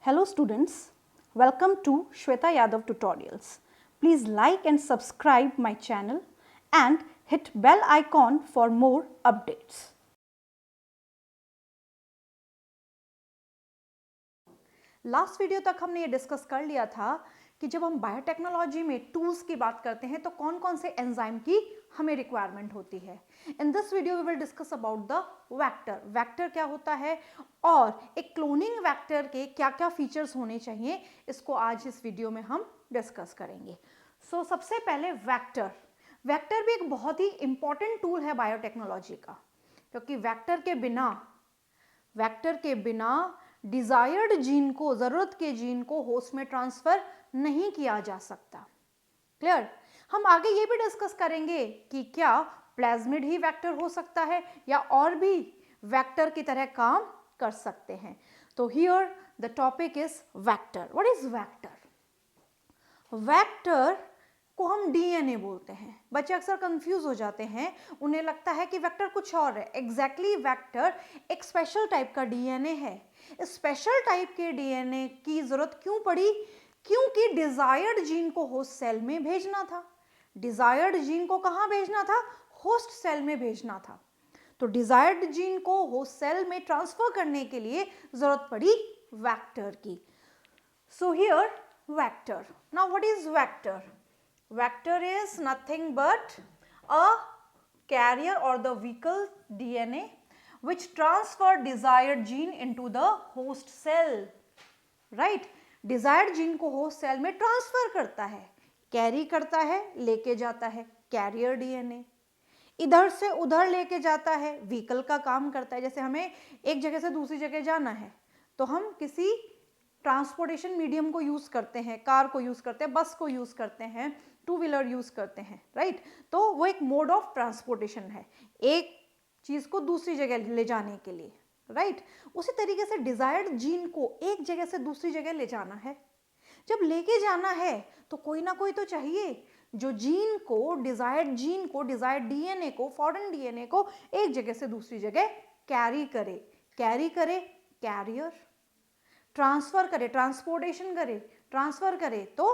Hello students, welcome to Shweta Yadav Tutorials. Please like and subscribe my channel and hit bell icon for more updates. Last video तक हमने ये discuss कर लिया था कि जब हम बायोटेक्नोलॉजी में टूल्स की बात करते हैं तो कौन कौन से एंजाइम की हमें रिक्वायरमेंट होती है. In this video we will discuss about the vector. Vector क्या होता है और एक क्लोनिंग वेक्टर के क्या क्या फीचर्स होने चाहिए, इसको आज इस वीडियो में हम डिस्कस करेंगे. सो सबसे पहले वेक्टर. वेक्टर भी एक बहुत ही इंपॉर्टेंट टूल है बायोटेक्नोलॉजी का, क्योंकि वेक्टर के बिना डिजायर्ड जीन को, जरूरत के जीन को होस्ट में ट्रांसफर नहीं किया जा सकता. क्लियर. हम आगे ये भी डिस्कस करेंगे कि क्या प्लाज्मिड ही वेक्टर हो सकता है या और भी वेक्टर की तरह काम कर सकते हैं. तो here the topic is vector. What is vector? Vector को हम डीएनए बोलते हैं. बच्चे अक्सर कंफ्यूज हो जाते हैं, उन्हें लगता है कि वेक्टर कुछ और है. एग्जैक्टली वेक्टर एक स्पेशल टाइप का डीएनए है. स्पेशल टाइप के डीएनए की जरूरत क्यों पड़ी? क्योंकि डिजायर्ड जीन को होस्ट सेल में भेजना था. डिजायर्ड जीन को कहां भेजना था? होस्ट सेल में भेजना था. तो डिजायर्ड जीन को होस्ट सेल में ट्रांसफर करने के लिए जरूरत पड़ी वेक्टर की. So here vector. Now what is vector? Vector is nothing but a carrier or the vehicle DNA which transfer desired gene into the host cell. Right? Desired gene को host cell में transfer करता है, carry करता है, लेके जाता है. Carrier DNA इधर से उधर लेके जाता है, vehicle का काम करता है. जैसे हमें एक जगह से दूसरी जगह जाना है तो हम किसी ट्रांसपोर्टेशन मीडियम को यूज करते हैं, कार को यूज करते हैं, बस को यूज करते हैं, टू व्हीलर यूज करते हैं. राइट. तो वो एक मोड ऑफ ट्रांसपोर्टेशन है, एक चीज को दूसरी जगह ले जाने के लिए. राइट. उसी तरीके से डिजायर्ड जीन को एक जगह से दूसरी जगह ले जाना है. जब लेके जाना है तो कोई ना कोई तो चाहिए जो जीन को, डिजायर्ड डीएनए को, फॉरेन डीएनए को एक जगह से दूसरी जगह कैरी करे. कैरियर. ट्रांसफर करे, ट्रांसपोर्टेशन करे, ट्रांसफर करे तो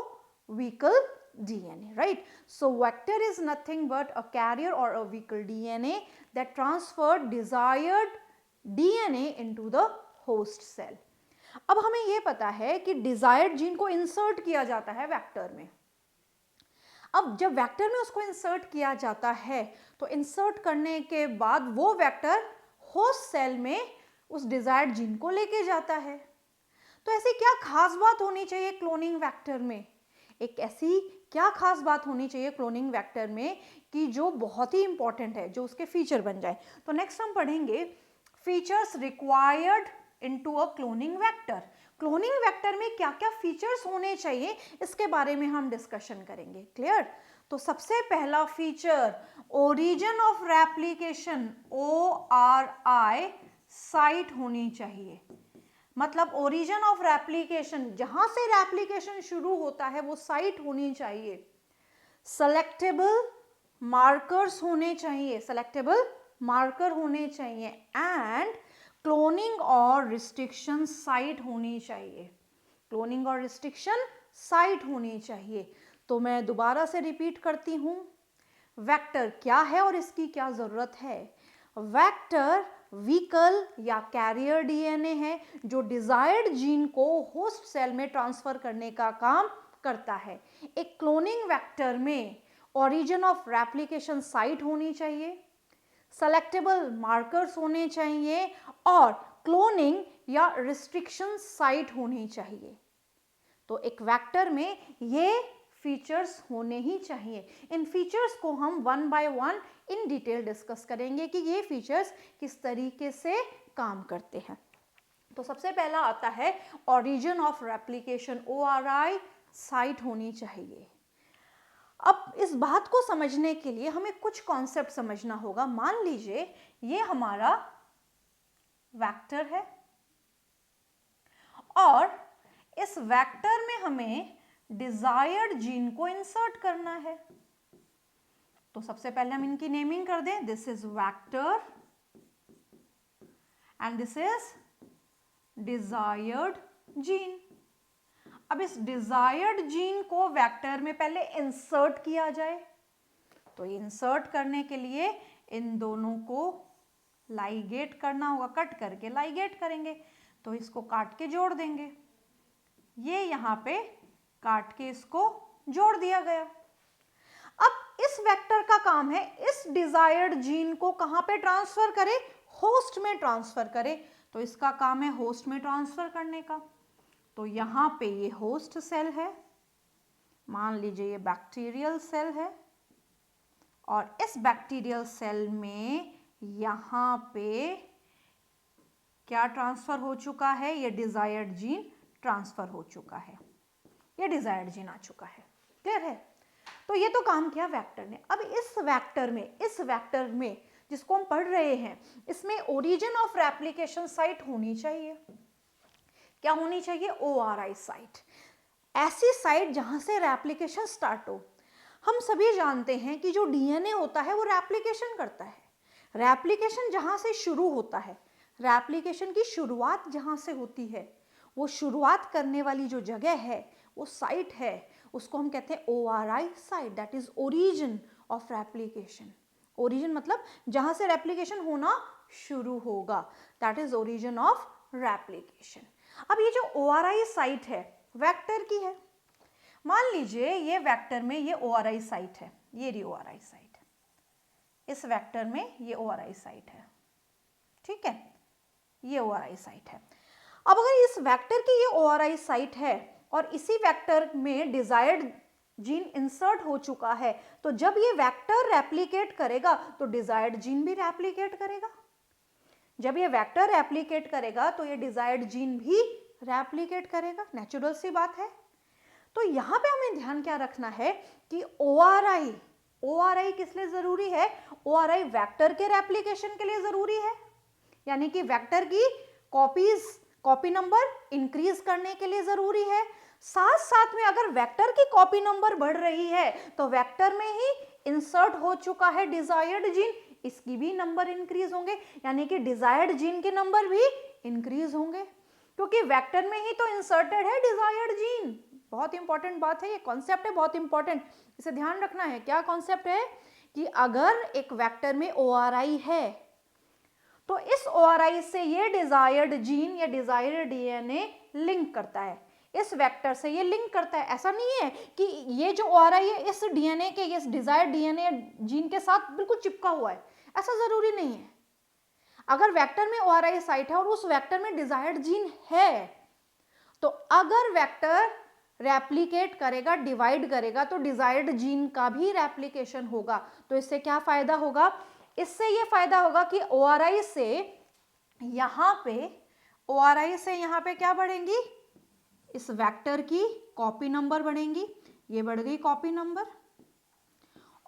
vehicle DNA. Right? So vector is nothing but a carrier or a vehicle DNA that transfer desired DNA into the host cell. अब हमें यह पता है कि डिजायर्ड जीन को इंसर्ट किया जाता है वेक्टर में. अब जब वेक्टर में उसको इंसर्ट किया जाता है तो इंसर्ट करने के बाद वो वेक्टर होस्ट सेल में उस डिजायर्ड जीन को लेके जाता है. तो ऐसी क्या खास बात होनी चाहिए क्लोनिंग वेक्टर में? एक ऐसी क्या खास बात होनी चाहिए क्लोनिंग वेक्टर में कि जो बहुत ही इंपॉर्टेंट है, जो उसके फीचर बन जाए. तो नेक्स्ट हम पढ़ेंगे features required into a cloning vector. Cloning vector में क्या क्या फीचर्स होने चाहिए, इसके बारे में हम डिस्कशन करेंगे. क्लियर. तो सबसे पहला feature, origin of replication, ORI site होनी चाहिए. मतलब ओरिजिन ऑफ रेप्लिकेशन, जहां से रेप्लिकेशन शुरू होता है वो साइट होनी चाहिए. सेलेक्टेबल मार्कर्स होने चाहिए, एंड क्लोनिंग और रिस्ट्रिक्शन साइट होनी चाहिए. तो मैं दोबारा से रिपीट करती हूं, वेक्टर क्या है और इसकी क्या जरूरत है. वेक्टर व्हीकल या कैरियर डीएनए है जो डिजायर्ड जीन को होस्ट सेल में ट्रांसफर करने का काम करता है. एक क्लोनिंग वेक्टर में ओरिजिन ऑफ रेप्लिकेशन साइट होनी चाहिए, सेलेक्टेबल मार्कर्स होने चाहिए और क्लोनिंग या रिस्ट्रिक्शन साइट होनी चाहिए. तो एक वेक्टर में ये फीचर्स होने ही चाहिए. इन फीचर्स को हम one by one in detail discuss करेंगे कि ये फीचर्स किस तरीके से काम करते हैं. तो सबसे पहला आता है origin of replication, ORI site होनी चाहिए. अब इस बात को समझने के लिए हमें कुछ कॉन्सेप्ट समझना होगा. मान लीजिए ये हमारा वेक्टर है और इस वेक्टर में हमें डिजायर्ड जीन को इंसर्ट करना है. तो सबसे पहले हम इनकी नेमिंग कर दें. This is vector and this is desired gene. अब इस डिजायर्ड जीन को वेक्टर में पहले इंसर्ट किया जाए, तो इंसर्ट करने के लिए इन दोनों को लाइगेट करना होगा, कट करके लाइगेट करेंगे, तो इसको काट के जोड़ देंगे। ये यहाँ पे काट के इसको जोड़ दिया गया। अब इस वेक्टर का काम है इस डिजायर्ड जीन को कहां पे ट्रांसफर करे, होस्ट में ट्रांसफर करे। तो इसका काम है होस्ट में ट्रांसफर करने का। तो यहां पे ये होस्ट सेल है, मान लीजिए ये बैक्टीरियल सेल है, और इस बैक्टीरियल सेल में यहां पे क्या ट्रांसफर हो चुका है, ये डिजायर्ड जीन ट्रांसफर हो चुका है, ये डिजायर्ड जीन आ चुका है। क्लियर है? तो ये तो काम किया वेक्टर ने। अब इस वेक्टर में जिसको हम पढ़ रहे हैं, इसमें ओरिजिन ऑफ रेप्लिकेशन साइट होनी चाहिए। क्या होनी चाहिए? ORI साइट, ऐसी साइट जहां से रेप्लिकेशन स्टार्ट हो। हम सभी जानते हैं कि जो DNA होता है वो रेप्लिकेशन करता है। रेप्लिकेशन जहां से शुरू होता है, रेप्लिकेशन की शुरुआत जहां से होती है, वो शुरुआत करने वाली जो जगह है, वो साइट है, उसको हम कहते हैं ORI site, that is origin of replication. Origin मतलब जहां से रेप्लिकेशन होना शुरू होगा, that is origin of replication. अब ये जो ORI साइट है वेक्टर की है, मान लीजिए ये वेक्टर में ये ORI साइट है, ये रही ORI साइट, इस वेक्टर में ये ORI साइट है, ठीक है, ये ORI साइट है। अब अगर इस वेक्टर की ये ORI साइट है और इसी वेक्टर में डिजायर्ड जीन इंसर्ट हो चुका है, तो जब ये वेक्टर रेप्लिकेट करेगा तो डिजायर्ड जीन भी रेप्लिकेट करेगा। जब ये वेक्टर रेप्लिकेट करेगा तो ये डिजायर्ड जीन भी रेप्लिकेट करेगा, नेचुरल सी बात है। तो यहां पे हमें ध्यान क्या रखना है कि ORI किस लिए जरूरी है? ORI वेक्टर के रेप्लिकेशन के लिए जरूरी है, यानी कि वेक्टर की कॉपी नंबर इंक्रीज करने के लिए जरूरी है। साथ साथ में अगर वेक्टर की कॉपी नंबर बढ़ रही है तो वेक्टर में ही इंसर्ट हो चुका है डिजायर्ड जीन, इसकी भी नंबर इंक्रीज होंगे, यानी कि डिजायर्ड जीन के नंबर भी इंक्रीज होंगे, क्योंकि वेक्टर में ही तो इंसर्टेड है डिजायर्ड जीन। बहुत इंपॉर्टेंट बात है, ये कॉन्सेप्ट है बहुत इंपॉर्टेंट, इसे ध्यान रखना है। क्या कॉन्सेप्ट है कि अगर एक वेक्टर में ORI है तो इस ORI से ये डिजायर्ड जीन या डिजायर्ड DNA लिंक करता है, इस वेक्टर से ये लिंक करता है। ऐसा नहीं है कि ये जो ORI है इस DNA के, इस डिजायर्ड DNA जीन के साथ बिल्कुल चिपका हुआ है, ऐसा जरूरी नहीं है। अगर वेक्टर में ORI साइट है और उस वेक्टर में डिजायर्ड जीन है, तो अगर वेक्टर रेप्लिकेट करेगा, डिवाइड करेगा, तो डिजायर्ड जीन का भी रेप्लिकेशन होगा। तो इससे क्या फायदा होगा? इससे ये फायदा होगा कि ORI से यहाँ पे क्या बढ़ेंगी? इस वेक्टर की कॉपी नंबर बढ़ेंगी, ये बढ़ गई कॉपी नंबर।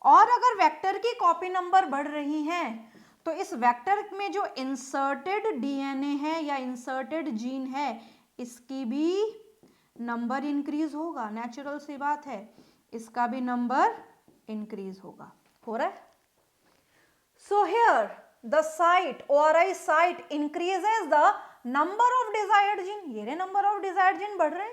और अगर वेक्टर की कॉपी नंबर बढ़ रही हैं तो इस वेक्टर में जो इंसर्टेड DNA है या इंसर्टेड जीन है, इसकी भी नंबर इंक्रीज होगा, नेचुरल सी बात है, इसका भी नंबर इंक्रीज होगा। हो रहा है? So here the site ORI site increases the number of desired gene, ये रहे number of desired gene बढ़ रहे,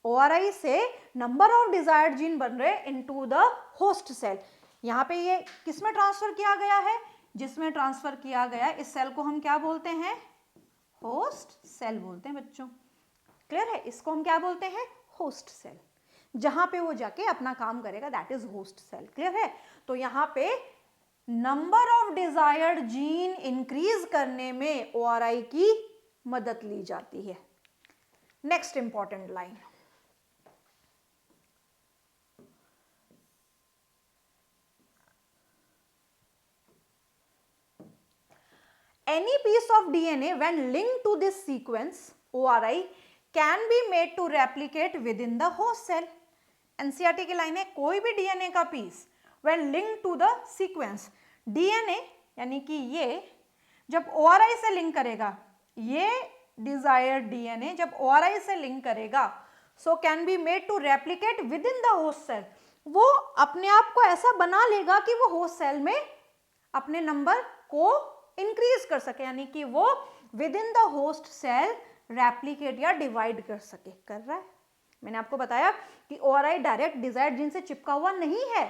ORI से number of desired gene बन रहे into the host cell। यहाँ पे ये किस में ट्रांसफर किया गया है? जिसमें ट्रांसफर किया गया इस सेल को हम क्या बोलते हैं? होस्ट सेल बोलते हैं बच्चों। क्लियर है? इसको हम क्या बोलते हैं? Host cell. जहां पे वो जाके अपना काम करेगा that is host cell. Clear है? तो यहाँ पे number of desired gene increase करने में ORI की मदद ली जाती है। Next important line, any piece of DNA when linked to this sequence ORI can be made to replicate within the host cell। NCERT की लाइन है, कोई भी DNA का piece when linked to the sequence, DNA यानी कि ये जब ORI से लिंक करेगा, ये desired DNA जब ORI से लिंक करेगा, so can be made to replicate within the host cell, वो अपने आप को ऐसा बना लेगा कि वो होस्ट सेल में अपने नंबर को इंक्रीज कर सके, यानी कि वो within the host cell replicate या डिवाइड कर सके। कर रहा है। मैंने आपको बताया कि ORI डायरेक्ट डिजायर्ड जीन से चिपका हुआ नहीं है,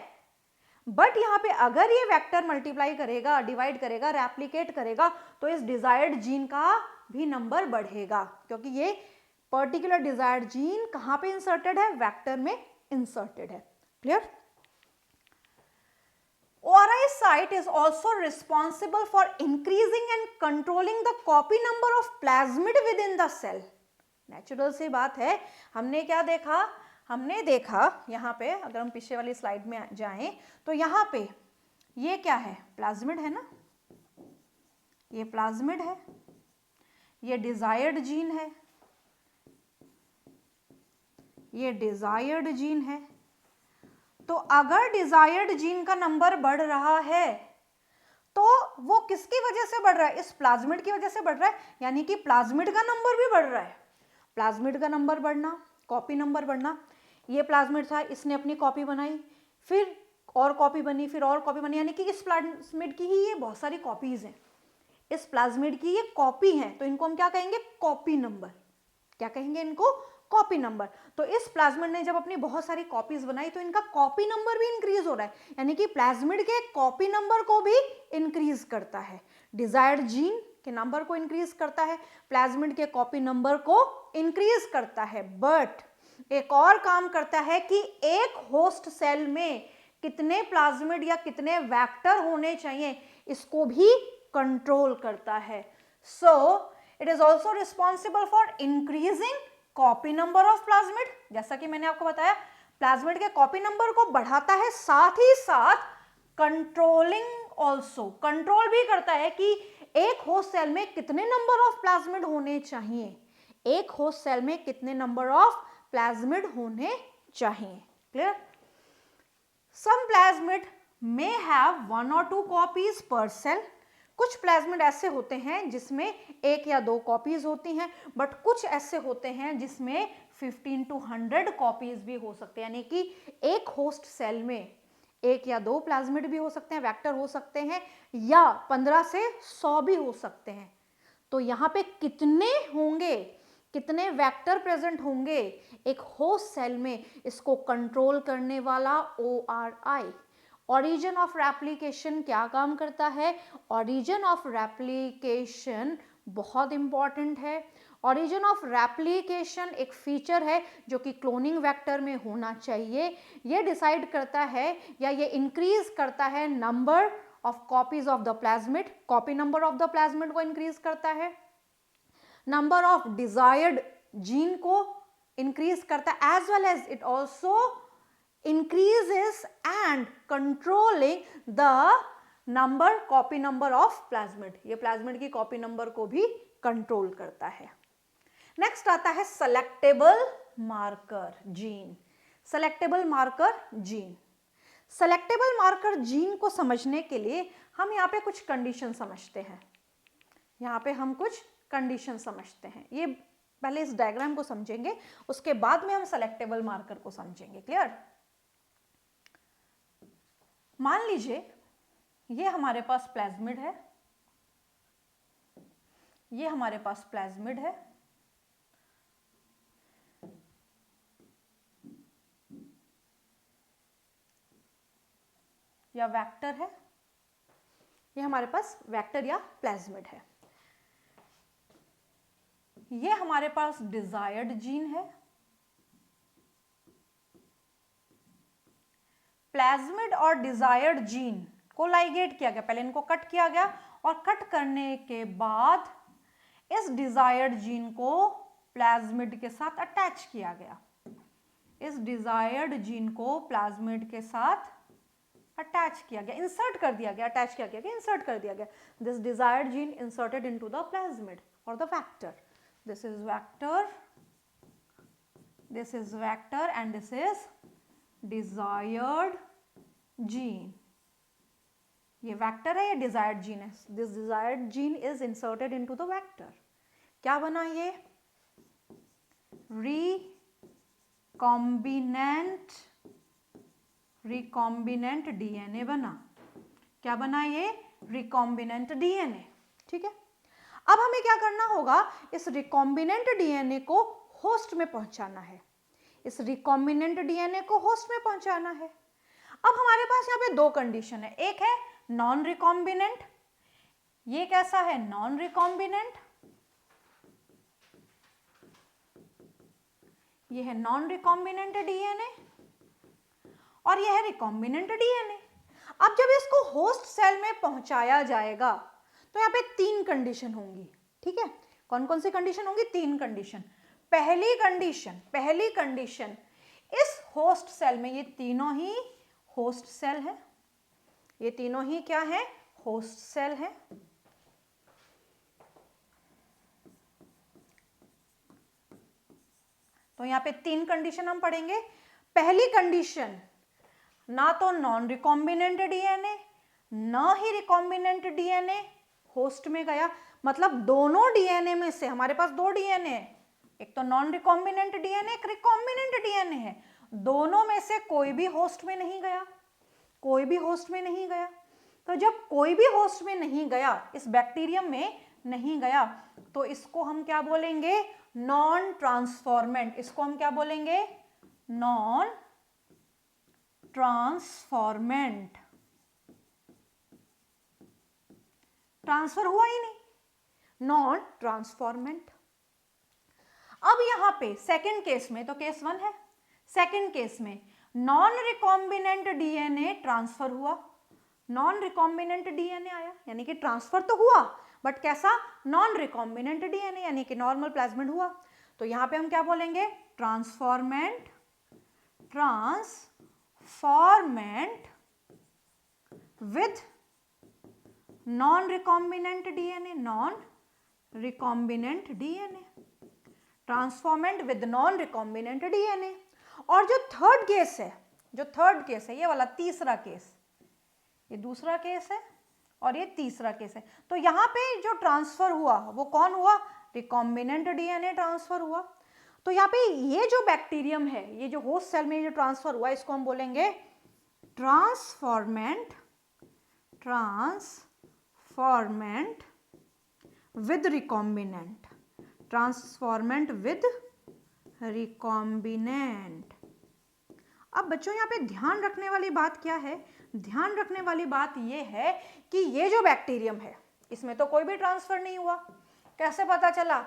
बट यहाँ पे अगर ये वेक्टर मल्टीप्लाई करेगा, डिवाइड करेगा, रेप्लिकेट करेगा, तो इस डिजायर्ड जीन का भी नंबर बढ़ेगा, क्योंकि ये पर्टिकुलर डिजायर्ड जीन कहाँ पे इंसर्टेड है? वेक्टर में इंसर्टेड है। Clear? ORI site is also responsible for increasing and controlling the copy number of plasmid within the cell. Natural सी बात है। हमने क्या देखा? हमने देखा यहाँ पे, अगर हम पीछे वाली स्लाइड में जाएं तो यहाँ पे ये क्या है? प्लाज्मिड है ना, ये प्लाज्मिड है, ये डिजायर्ड जीन है, ये डिजायर्ड जीन है। तो अगर डिजायर्ड जीन का नंबर बढ़ रहा है तो वो किसकी वजह से बढ़ रहा है? इस प्लाज्मिड की वजह से बढ़ रहा है, यानी कि प्लाज्मिड का नंबर भी बढ़ रहा है। प्लाज्मिड का नंबर बढ़ना, कॉपी नंबर बढ़ना। ये प्लाज्मिड था, इसने अपनी कॉपी बनाई, फिर और कॉपी बनी, फिर और कॉपी बनी, यानी कि इस प्लाज्मिड की ही ये बहुत सारी कॉपीज हैं। इस प्लाज्मिड की ये कॉपी है, तो इनको हम क्या कहेंगे? Copy number. क्या कहेंगे इनको? Copy number. तो इस प्लाज्मिड ने जब अपनी बहुत सारी कॉपीज बनाई तो इनका कॉपी नंबर भी इंक्रीज हो रहा है, यानी कि प्लाज्मिड के कॉपी नंबर को भी इंक्रीज करता है। डिजायर्ड जीन के नंबर को इंक्रीज करता है, प्लाज्मिड के कॉपी नंबर को इंक्रीज करता है। बट एक और काम करता है कि एक होस्ट सेल में कितने प्लाज्मिड या कितने वेक्टर होने चाहिए, इसको भी कंट्रोल करता है। So it is also responsible for increasing copy number of plasmid. जैसा कि मैंने आपको बताया, प्लाज्मिड के कॉपी नंबर को बढ़ाता है, साथ ही साथ कंट्रोलिंग ऑल्सो, कंट्रोल भी करता है कि एक होस्ट सेल में कितने नंबर ऑफ प्लाज्मिड होने चाहिए, एक होस्ट सेल में कितने नंबर ऑफ प्लाज्मिड होने चाहिए। Clear? Some plasmid may have 1 or 2 copies per cell. कुछ प्लाज्मिड ऐसे होते हैं जिसमें 1 या 2 कॉपीज होती हैं, बट कुछ ऐसे होते हैं जिसमें 15 to 100 कॉपीज भी हो सकते हैं, यानी कि एक होस्ट सेल में 1 या 2 प्लाज्मिड भी हो सकते हैं, वेक्टर हो सकते हैं, या 15 से 100 भी हो सकते हैं। तो यहाँ पे कितने होंगे, कितने वेक्टर प्रेजेंट होंगे एक होस्ट सेल में, इसको कंट्रोल करने वाला ORI, ओरिजिन ऑफ रेप्लिकेशन, क्या काम करता है? ओरिजिन ऑफ रेप्लिकेशन बहुत इंपॉर्टेंट है। ओरिजिन ऑफ रेप्लिकेशन एक फीचर है जो कि क्लोनिंग वेक्टर में होना चाहिए। ये डिसाइड करता है या ये इंक्रीज करता है number of copies of the plasmid, copy number of the plasmid को इंक्रीज करता है, नंबर ऑफ डिजायर्ड जीन को इंक्रीज करता है, as well as it also increases and controlling the number, copy number of plasmid। ये plasmid की copy number को भी कंट्रोल करता है। नेक्स्ट आता है selectable marker gene. Selectable marker gene, selectable marker gene को समझने के लिए हम यहाँ पे कुछ कंडीशन समझते हैं। यहाँ पे हम कुछ कंडीशन समझते हैं। ये पहले इस डायग्राम को समझेंगे, उसके बाद में हम सेलेक्टेबल मार्कर को समझेंगे। क्लियर? मान लीजिए ये हमारे पास प्लाज्मिड है, ये हमारे पास प्लाज्मिड है, या वेक्टर है, ये हमारे पास वेक्टर या प्लाज्मिड है, ये हमारे पास डिजायर्ड जीन है, प्लाज्मिड और डिजायर्ड जीन को लाइगेट किया गया, पहले इनको कट किया गया और कट करने के बाद इस डिजायर्ड जीन को प्लाज्मिड के साथ अटैच किया गया। इस डिजायर्ड जीन को प्लाज्मिड के साथ अटैच किया गया, इंसर्ट कर दिया गया, अटैच किया गया, इंसर्ट कर दिया गया। This desired gene inserted into the plasmid और the vector. This is vector, this is vector and this is desired gene. ये वेक्टर है, ये डिजायर्ड जीन है। This desired gene is inserted into the vector. क्या बना? ये recombinant DNA बना। क्या बना? ये रिकॉम्बिनेंट डीएनए। ठीक है। अब हमें क्या करना होगा, इस रिकॉम्बिनेंट डीएनए को होस्ट में पहुंचाना है, इस रिकॉम्बिनेंट डीएनए को होस्ट में पहुंचाना है। अब हमारे पास यहाँ पे दो कंडीशन है, एक है नॉन रिकॉम्बिनेंट, ये कैसा है, नॉन रिकॉम्बिनेंट, ये है नॉन रिकॉम्बिनेंट डीएनए और यह है रिकॉम्बिनेंट डीएनए। अब जब इसको होस्ट सेल में पहुंचाया जाएगा तो यहाँ पे तीन कंडीशन होंगी, ठीक है। कौन कौन सी कंडीशन होंगी, तीन कंडीशन। पहली कंडीशन इस होस्ट सेल में, ये तीनों ही होस्ट सेल है, ये तीनों ही क्या है, होस्ट सेल है। तो यहाँ पे तीन कंडीशन हम पढ़ेंगे। पहली कंडीशन, ना तो नॉन रिकॉम्बिनेंट डीएनए ना ही रिकॉम्बिनेंट डीएनए होस्ट में गया, मतलब दोनों डीएनए में से, हमारे पास दो डीएनए है, एक तो नॉन रिकॉम्बिनेंट डीएनए, एक रिकॉम्बिनेंट डीएनए है, दोनों में से कोई भी होस्ट में नहीं गया, कोई भी होस्ट में नहीं गया। तो जब कोई भी होस्ट में नहीं गया, इस बैक्टीरियम में नहीं गया, तो इसको हम क्या बोलेंगे, नॉन ट्रांसफॉर्मेंट। इसको हम क्या बोलेंगे, नॉन ट्रांसफॉर्मेंट। ट्रांसफर हुआ ही नहीं, नॉन ट्रांसफॉर्मेंट। अब यहां पे सेकंड केस में, तो केस 1 है, सेकंड केस में नॉन रिकॉम्बिनेंट डीएनए ट्रांसफर हुआ, नॉन रिकॉम्बिनेंट डीएनए आया, यानी कि ट्रांसफर तो हुआ बट कैसा, नॉन रिकॉम्बिनेंट डीएनए, यानी कि नॉर्मल प्लाज्मिड हुआ। तो यहां पे हम क्या बोलेंगे, transformant, transformant with non recombinant DNA, non recombinant DNA, transformant with non recombinant DNA. और जो थर्ड केस है, जो थर्ड केस है, ये वाला तीसरा केस, ये दूसरा केस है और ये तीसरा केस है। तो यहाँ पे जो ट्रांसफर हुआ वो कौन हुआ, रिकॉम्बिनेंट डीएनए ट्रांसफर हुआ। तो यहाँ पे ये जो बैक्टीरियम है, ये जो होस्ट सेल में जो ट्रांसफर हुआ, इसको हम बोलेंगे transformant, transformant with recombinant, transformant with recombinant. अब बच्चों यहाँ पे ध्यान रखने वाली बात क्या है, ध्यान रखने वाली बात ये है कि ये जो बैक्टीरियम है, इसमें तो कोई भी ट्रांसफर नहीं हुआ। कैसे पता चला,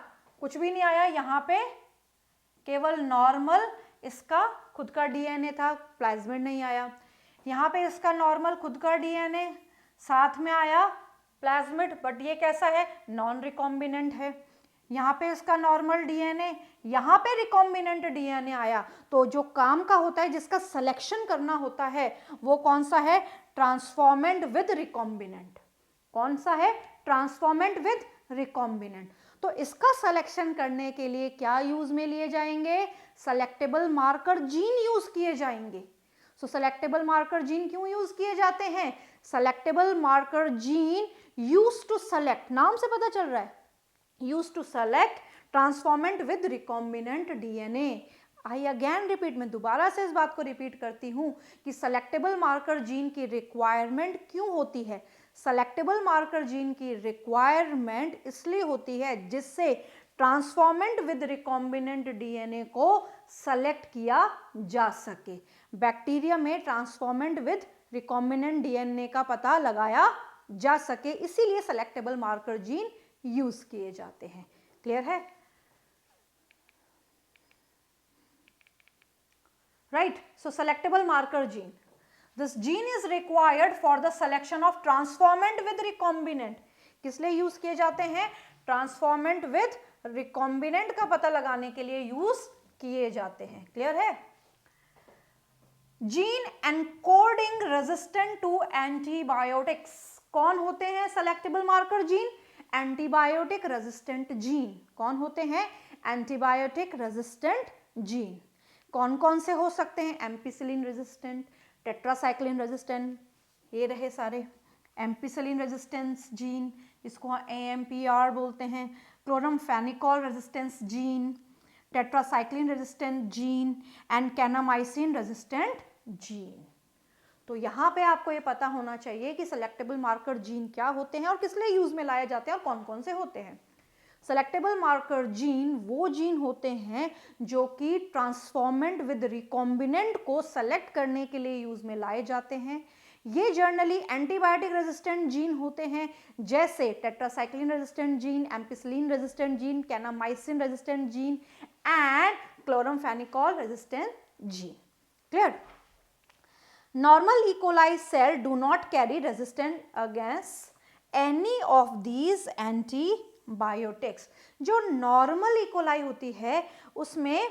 कुछ भी नहीं आया, यहाँ पे केवल नॉर्मल इसका खुद का डीएनए था, प्लाज्मिड नहीं आया। यहाँ पे इसका नॉर्मल खुद का डीएनए, साथ में आया प्लाज्मिड, बट ये कैसा है, नॉन रिकॉम्बिनेंट है। यहाँ पे इसका नॉर्मल डीएनए, यहाँ पे रिकॉम्बिनेंट डीएनए आया। तो जो काम का होता है, जिसका सिलेक्शन करना होता है, वो कौन सा है, ट्रांसफॉर्मेंट विद रिकॉम्बिनेंट। कौन सा है, ट्रांसफॉर्मेंट विद रिकॉम्बिनेंट। तो इसका सिलेक्शन करने के लिए क्या यूज में लिए जाएंगे, सेलेक्टेबल मार्कर जीन यूज किए जाएंगे। सो सेलेक्टेबल मार्कर जीन क्यों यूज किए जाते हैं, selectable marker gene use to select, नाम से पता चल रहा है, used to select transformant with recombinant DNA। I again repeat, मैं दोबारा से इस बात को रिपीट करती हूं कि सेलेक्टेबल मार्कर जीन की रिक्वायरमेंट क्यों होती है। सेलेक्टेबल मार्कर जीन की रिक्वायरमेंट इसलिए होती है जिससे ट्रांसफॉर्मेंट विद रिकॉम्बिनेंट डीएनए को सेलेक्ट किया जा सके। बैक्टीरिया में ट्रांसफॉर्मेंट विद रिकॉम्बिनेंट डीएनए का पता लगाया जा सके, इसीलिए सेलेक्टेबल मार्कर जीन यूज किए जाते हैं। क्लियर है, right. So selectable marker gene, this gene is required for the selection of transformant with recombinant. किस लिए यूज किए जाते हैं, ट्रांसफॉर्मेंट विद रिकॉम्बिनेंट का पता लगाने के लिए यूज किए जाते हैं। क्लियर है। Gene encoding resistant to antibiotics, कौन होते हैं selectable marker gene, antibiotic resistant gene. कौन होते हैं, एंटीबायोटिक रेजिस्टेंट जीन। कौन कौन से हो सकते हैं, एम्पिसिलिन रेजिस्टेंट, टेट्रासाइक्लिन रेजिस्टेंट, ये रहे सारे। एम्पिसिलिन रेजिस्टेंस जीन, इसको AMPR बोलते हैं। Chloramphenicol resistance gene, tetracycline resistant gene and kanamycin resistant gene. तो यहाँ पे आपको ये पता होना चाहिए कि सेलेक्टेबल मार्कर जीन क्या होते हैं और किस लिए यूज में लाए जाते हैं और कौन कौन से होते हैं। सेलेक्टेबल मार्कर जीन वो जीन होते हैं जो कि ट्रांसफॉर्मेंट विद रिकॉम्बिनेंट को सेलेक्ट करने के लिए यूज में लाए जाते हैं। ये जर्नली एंटीबायोटिक रेजिस्टेंट जीन होते हैं, जैसे tetracycline resistant gene, ampicillin resistant gene, kanamycin resistant gene and chloramphenicol resistant gene. Clear? Normal E. coli cell do not carry resistance against any of these antibiotics. जो normal E. coli होती है उसमें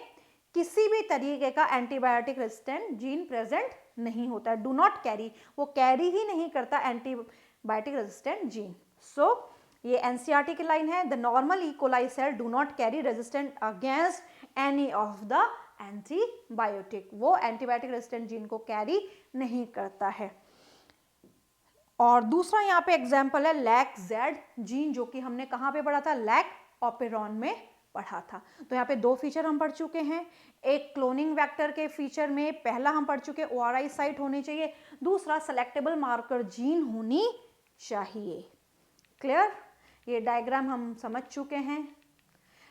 किसी भी तरीके का एंटीबायोटिक रेजिस्टेंट जीन प्रेजेंट नहीं होता है, डू नॉट कैरी, वो कैरी ही नहीं करता एंटीबायोटिक रेजिस्टेंट जीन। सो ये एनसीईआरटी की लाइन है, the normal E. coli cell do not carry resistant against any of the antibiotic, वो एंटीबायोटिक रेजिस्टेंट जीन को कैरी नहीं करता है। और दूसरा यहाँ पे एग्जांपल है लैक जेड जीन, जो कि हमने कहाँ पे पढ़ा था, लैक ऑपेरॉन में पढ़ा था। तो यहाँ पे दो फीचर हम पढ़ चुके हैं, एक क्लोनिंग वेक्टर के फीचर में पहला हम पढ़ चुके ओआरआई साइट होनी चाहिए, दूसरा सेलेक्टेबल मार्कर जीन होनी चाहिए। क्लियर? ये डायग्राम हम समझ चुके हैं।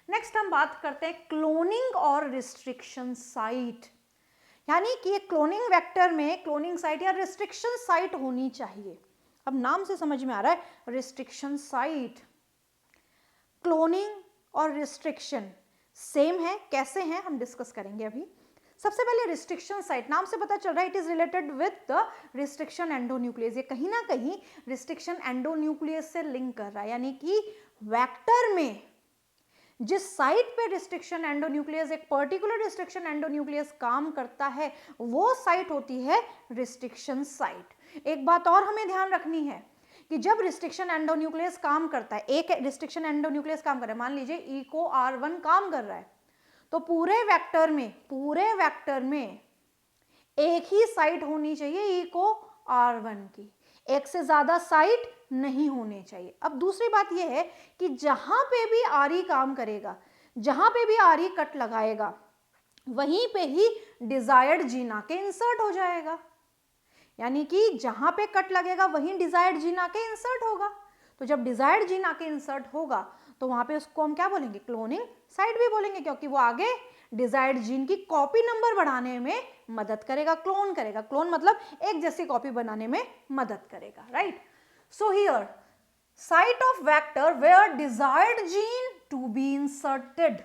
नेक्स्ट हम बात करते हैं क्लोनिंग और रिस्ट्रिक्शन साइट, यानी कि क्लोनिंग वेक्टर में क्लोनिंग साइट या रिस्ट्रिक्शन साइट होनी चाहिए। अब नाम से समझ में आ रहा है रिस्ट्रिक्शन साइट। क्लोनिंग और रिस्ट्रिक्शन सेम है, कैसे हैं हम डिस्कस करेंगे अभी। सबसे पहले रिस्ट्रिक्शन साइट, नाम से पता चल रहा है it is related with the restriction endonuclease, ये कहीं ना कहीं रिस्ट्रिक्शन एंडोन्यूक्लियस से लिंक कर रहा है, यानी कि वेक्टर में जिस साइट पे रिस्ट्रिक्शन एंडोन्यूक्लियस, एक पर्टिकुलर रिस्ट्रिक्शन एंडोन्यूक्लियस काम करता है, वो साइट होती है रिस्ट्रिक्शन साइट। एक बात और हमें ध्यान रखनी है कि जब रिस्ट्रिक्शन एंडोन्यूक्लियस काम करता है, एक रिस्ट्रिक्शन एंडोन्यूक्लियस काम कर रहा है, मान लीजिए इको R1 काम कर रहा है, तो पूरे वेक्टर में एक ही साइट होनी चाहिए इको R1 की, एक से ज्यादा साइट नहीं होने चाहिए। अब दूसरी बात यह है कि जहां पे भी आरी काम करेगा, जहां पे भी आरी कट लगाएगा, वहीं पे ही डिजायर्ड जीन आके इंसर्ट हो जाएगा, यानी कि जहां पे कट लगेगा वहीं डिजायर्ड जीन आके इंसर्ट होगा। तो जब डिजायर्ड जीन आके इंसर्ट होगा तो वहां पे उसको हम क्या बोलेंगे, क्लोनिंग साइट भी बोलेंगे, क्योंकि वो आगे डिजायर्ड जीन की कॉपी नंबर बढ़ाने में मदद करेगा, क्लोन करेगा। क्लोन मतलब एक जैसी कॉपी बनाने में मदद करेगा, right. So here site of vector where desired gene to be inserted,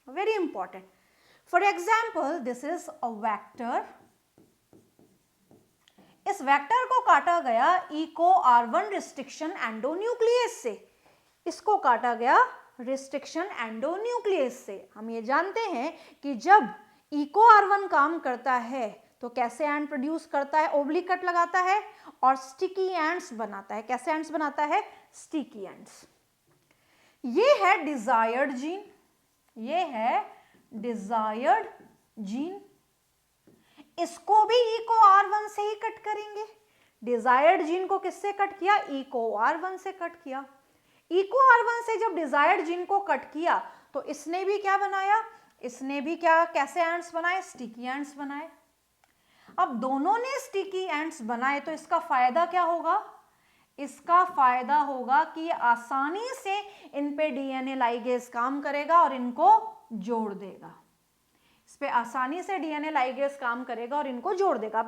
very important. For example, this is a vector, इस वेक्टर को काटा गया इको R1 रिस्ट्रिक्शन एंडोन्यूक्लियस से, इसको काटा गया रिस्ट्रिक्शन एंडोन्यूक्लियस से। हम ये जानते हैं कि जब इको R1 काम करता है तो कैसे एंड प्रोड्यूस करता है, ओब्लिक कट लगाता है और स्टिकी एंड्स बनाता है। कैसे एंड्स बनाता है, स्टिकी एंड्स। ये है डिजायर्ड जीन, ये है डिजायर्ड जीन, इसको भी इको R1 से ही कट करेंगे। डिजायर्ड जीन को किससे कट किया, इको R1 से कट किया। इको R1 से जब डिजायर्ड जीन को कट किया तो इसने भी क्या बनाया, इसने भी क्या, कैसे एंड्स बनाए, स्टिकी एंड्स बनाए। अब दोनों ने स्टिकी एंड्स बनाए तो इसका फायदा क्या होगा, इसका फायदा होगा कि आसानी से इन पे डीएनए लाइगेज काम करेगा और इनको जोड़ देगा। इस पे आसानी से डीएनए लाइगेज काम करेगा और इनको जोड़ देगा।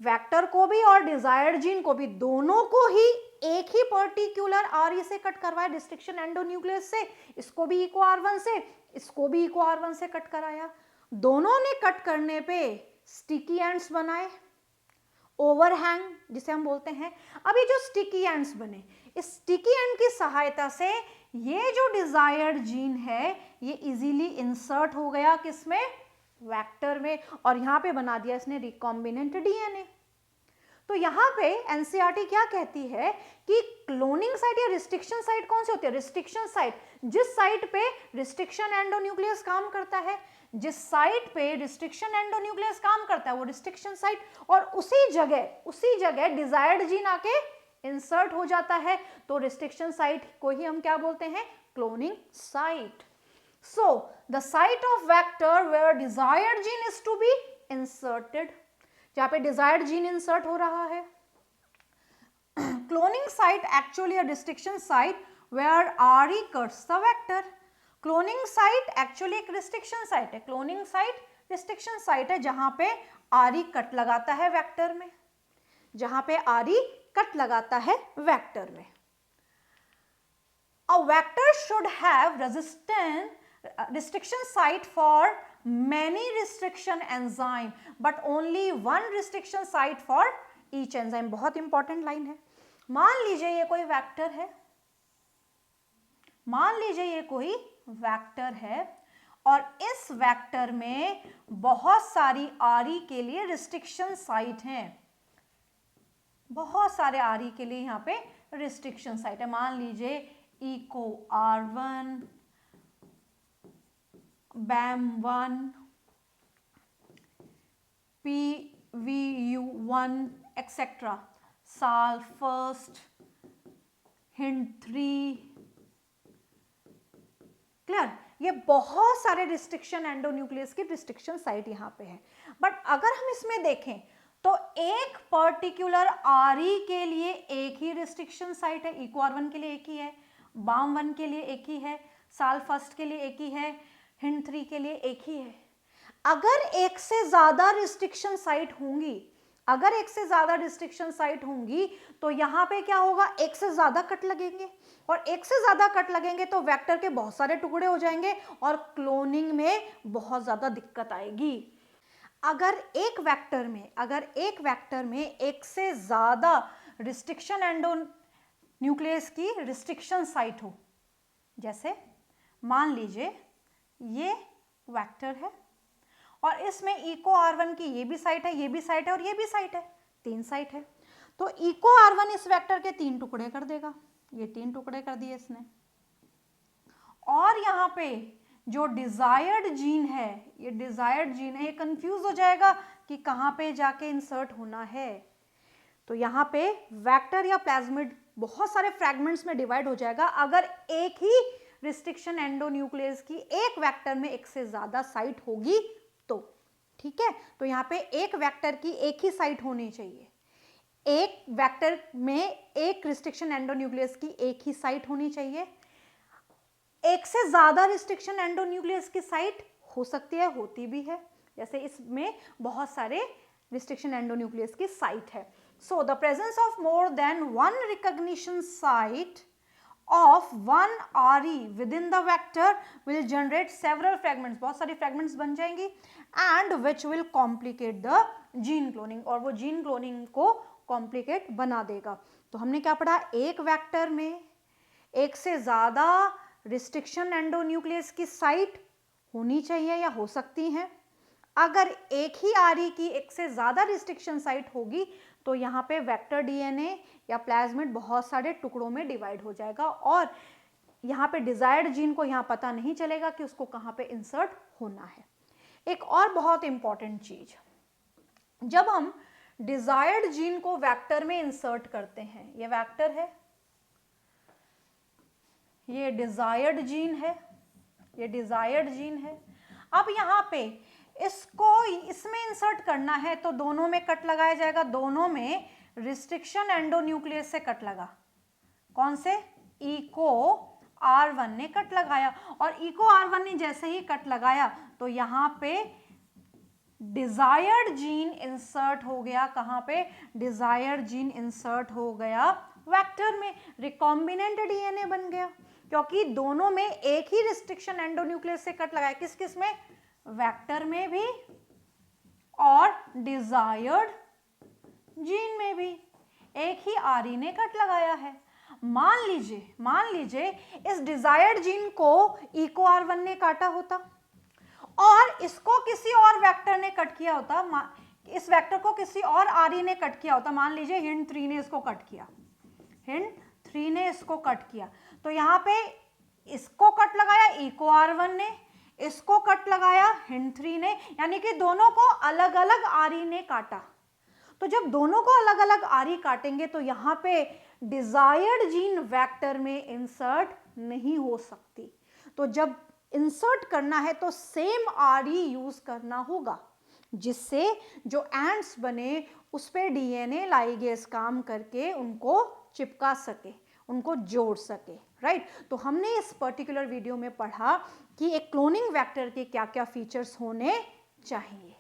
वेक्टर को भी और डिजायर्ड जीन को भी, दोनों को ही एक ही पर्टिकुलर आरई से कट करवाया, रिस्ट्रिक्शन एंडोन्यूक्लियस से। इसको भी इको R1 से, इसको भी इको R1 से कट कराया। दोनों ने कट करने पे स्टिकी एंड्स बनाए, ओवरहैंग जिसे हम बोलते हैं। अब ये जो स्टिकी एंड्स बने, इस स्टिकी एंड की सहायता से ये जो डिजायर्ड जीन है ये इजीली इंसर्ट हो गया किसमें, वेक्टर में, और यहां पे बना दिया इसने रिकॉम्बिनेंट डीएनए। तो यहाँ पे एनसीईआरटी क्या कहती है कि क्लोनिंग साइट या रिस्ट्रिक्शन साइट कौन सी होती है, रिस्ट्रिक्शन साइट जिस साइट पे रिस्ट्रिक्शन एंडोन्यूक्लियस काम करता है, जिस साइट पे रिस्ट्रिक्शन एंडोन्यूक्लियस काम करता है वो रिस्ट्रिक्शन साइट, और उसी जगह डिजायर्ड जीन आके इंसर्ट हो जाता है, तो रिस्ट्रिक्शन साइट को ही हम क्या बोलते हैं, cloning site. So the site of vector where desired gene is to be inserted, जहां पे डिजायर्ड जीन इंसर्ट हो रहा है। Cloning site actually a restriction site where RE cuts the vector. Cloning site actually एक restriction site है, cloning site restriction site है जहां पे RE कट लगाता है वेक्टर में, जहां पे RE कट लगाता है वेक्टर में. A vector should have restriction site for many restriction enzyme but only one restriction site for each enzyme. बहुत इंपॉर्टेंट लाइन है. मान लीजिए ये कोई वेक्टर है, मान लीजिए ये कोई वेक्टर है और इस वेक्टर में बहुत सारी RE के लिए रिस्ट्रिक्शन साइट हैं, बहुत सारे RE के लिए यहाँ पे रिस्ट्रिक्शन साइट है. मान लीजिए Eco R1, BAM1, PVU1 etcetera, Sal first, Hind three. Clear? ये बहुत सारे रिस्ट्रिक्शन एंडोन्यूक्लियस की रिस्ट्रिक्शन साइट यहाँ पे है. बट अगर हम इसमें देखें तो एक पर्टिकुलर RE के लिए एक ही रिस्ट्रिक्शन साइट है. इको R1 के लिए एक ही है, BAM1 के लिए एक ही है, साल फर्स्ट के लिए एक ही है, हिंड3 के लिए एक ही है. अगर एक से ज्यादा रिस्ट्रिक्शन साइट होंगी, अगर एक से ज्यादा रिस्ट्रिक्शन साइट होंगी तो यहाँ पे क्या होगा, एक से ज्यादा कट लगेंगे और एक से ज्यादा कट लगेंगे तो वेक्टर के बहुत सारे टुकड़े हो जाएंगे और क्लोनिंग में बहुत ज्यादा दिक्कत आएगी. अगर एक वेक्टर में एक से ज्यादा रिस्ट्रिक्शन एंडोन्यूक्लियस की रिस्ट्रिक्शन साइट हो, जैसे मान लीजिए ये वेक्टर है और इसमें इको R1 की ये भी साइट है, ये भी साइट है और ये भी साइट है, 3 साइट है. तो इको R1 इस वेक्टर के 3 टुकड़े कर देगा, ये 3 टुकड़े कर दिए इसने. और यहाँ पे जो डिजायर्ड जीन है, ये डिजायर्ड जीन है, ये कंफ्यूज हो जाएगा कि कहाँ पे जाके इंसर्ट होना है. तो यहाँ पे वेक्टर या प्लाज्मिड बहुत सारे फ्रैगमेंट्स में डिवाइड हो जाएगा अगर एक ही रिस्ट्रिक्शन एंडोन्यूक्लियस की एक वेक्टर में एक से ज्यादा साइट होगी तो. ठीक है, तो यहाँ पे एक वेक्टर की एक ही साइट होनी चाहिए, एक वेक्टर में एक रिस्ट्रिक्शन एंडोन्यूक्लियस की एक ही साइट होनी चाहिए. एक से ज्यादा रिस्ट्रिक्शन एंडोन्यूक्लियस की साइट हो सकती है, होती भी है, जैसे इसमें बहुत सारे रिस्ट्रिक्शन एंडोन्यूक्लियस की साइट है. So the presence of more than one recognition site of one RE within the vector will generate several fragments, बहुत सारी fragments बन जाएंगी and which will complicate the gene cloning, और वो gene cloning को complicate बना देगा. तो हमने क्या पढ़ा, एक वेक्टर में एक से ज़्यादा रिस्ट्रिक्शन एंडोन्यूक्लियस की साइट होनी चाहिए या हो सकती हैं. अगर एक ही RE की एक से ज़्यादा रिस्ट्रिक्शन साइट होगी तो यहाँ पे वेक्टर DNA या प्लाज्मिड बहुत सारे टुकड़ों में डिवाइड हो जाएगा और यहाँ पे डिजायर्ड जीन को यहाँ पता नहीं चलेगा कि उसको कहाँ पे इंसर्ट होना है. एक और बहुत इंपॉर्टेंट चीज, जब हम डिजायर्ड जीन को वेक्टर में इंसर्ट करते हैं, ये वेक्टर है, ये डिजायर्ड जीन है, ये डिजायर्ड जीन है. अब यहाँ पे इसको इसमें इंसर्ट करना है तो दोनों में कट लगाया जाएगा, दोनों में रिस्ट्रिक्शन एंडोन्यूक्लियस से कट लगा. कौन से? इको R1 ने कट लगाया और इको R1 ने जैसे ही कट लगाया तो यहाँ पे डिजायर्ड जीन इंसर्ट हो गया. कहाँ पे? डिजायर्ड जीन इंसर्ट हो गया वेक्टर में, रिकॉम्बिनेंट DNA बन गया क्योंकि दोनों में एक ही रिस्ट्रिक्शन एंडोन्यूक्लियस से कट लगाया. किस किस में? वेक्टर में भी और डिजायर्ड जीन में भी एक ही RE ने कट लगाया है. मान लीजिए इस डिजायर्ड जीन को इको R1 ने काटा होता और इसको किसी और वेक्टर ने कट किया होता, इस वेक्टर को किसी और RE ने कट किया होता. मान लीजिए हिंड3 ने इसको कट किया, हिंड3 ने इसको कट किया तो यहाँ पे इसको कट लगाया इको R1 ने, इसको कट लगाया हिंड3 ने, यानी कि दोनों को अलग अलग RE ने काटा. तो जब दोनों को अलग अलग RE काटेंगे तो यहाँ पे डिजायर्ड जीन वेक्टर में इंसर्ट नहीं हो सकती. तो जब इंसर्ट करना है तो सेम RE यूज करना होगा जिससे जो एंड्स बने उस पे DNA लाइगेज काम करके उनको चिपका सके, उनको जोड़ सके. राइट। तो हमने इस पर्टिकुलर वीडियो में पढ़ा कि एक क्लोनिंग वेक्टर के क्या क्या फीचर्स होने चाहिए।